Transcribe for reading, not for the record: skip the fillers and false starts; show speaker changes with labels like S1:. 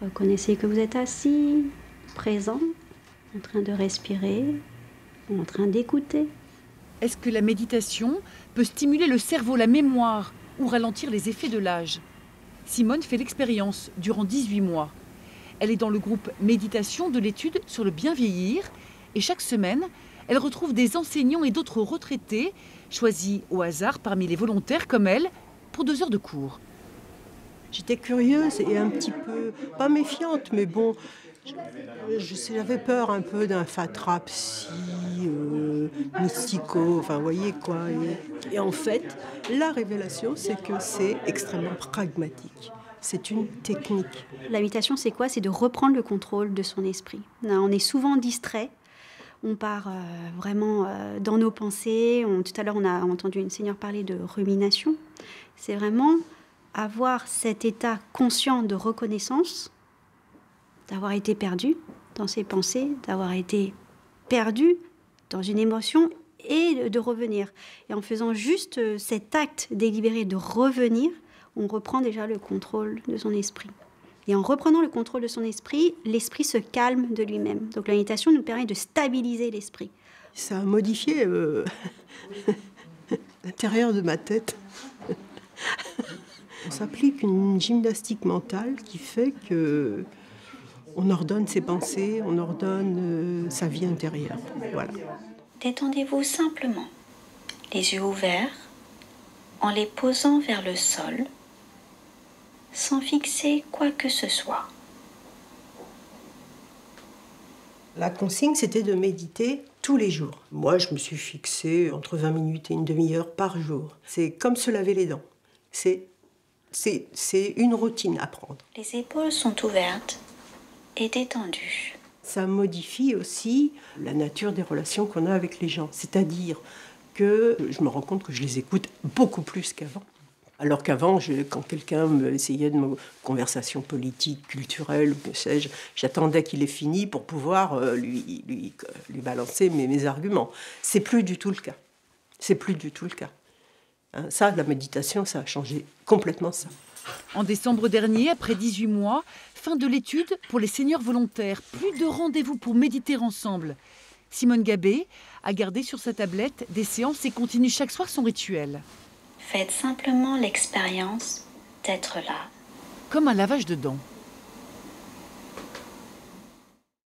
S1: Reconnaissez que vous êtes assis, présent, en train de respirer, en train d'écouter.
S2: Est-ce que la méditation peut stimuler le cerveau, la mémoire ou ralentir les effets de l'âge? Simone fait l'expérience durant 18 mois. Elle est dans le groupe méditation de l'étude sur le bien vieillir et chaque semaine, elle retrouve des enseignants et d'autres retraités choisis au hasard parmi les volontaires comme elle pour 2 heures de cours.
S3: J'étais curieuse et un petit peu, pas méfiante, mais bon, j'avais peur un peu d'un fatras psy, mystico, enfin, vous voyez quoi. Et en fait, la révélation, c'est que c'est extrêmement pragmatique. C'est une technique.
S1: La méditation, c'est quoi? C'est de reprendre le contrôle de son esprit. On est souvent distrait. On part vraiment dans nos pensées. Tout à l'heure, on a entendu une seigneur parler de rumination. C'est vraiment avoir cet état conscient de reconnaissance, d'avoir été perdu dans ses pensées, d'avoir été perdu dans une émotion et de revenir. Et en faisant juste cet acte délibéré de revenir, on reprend déjà le contrôle de son esprit. Et en reprenant le contrôle de son esprit, l'esprit se calme de lui-même. Donc la méditation nous permet de stabiliser l'esprit.
S3: Ça a modifié l'intérieur de ma tête. On s'applique une gymnastique mentale qui fait que on ordonne ses pensées, on ordonne sa vie intérieure. Voilà.
S4: Détendez-vous simplement, les yeux ouverts, en les posant vers le sol, sans fixer quoi que ce soit.
S3: La consigne, c'était de méditer tous les jours. Moi, je me suis fixé entre 20 minutes et une demi-heure par jour. C'est comme se laver les dents. C'est une routine à prendre.
S4: Les épaules sont ouvertes et détendues.
S3: Ça modifie aussi la nature des relations qu'on a avec les gens. C'est-à-dire que je me rends compte que je les écoute beaucoup plus qu'avant. Alors qu'avant, quand quelqu'un essayait de me conversation politique, culturelle, ou que sais-je, j'attendais qu'il ait fini pour pouvoir lui balancer mes arguments. C'est plus du tout le cas. C'est plus du tout le cas. Hein, ça, la méditation, ça a changé complètement ça.
S2: En décembre dernier, après 18 mois, fin de l'étude pour les seniors volontaires. Plus de rendez-vous pour méditer ensemble. Simone Gabé a gardé sur sa tablette des séances et continue chaque soir son rituel.
S4: Faites simplement l'expérience d'être là.
S2: Comme un lavage de dents.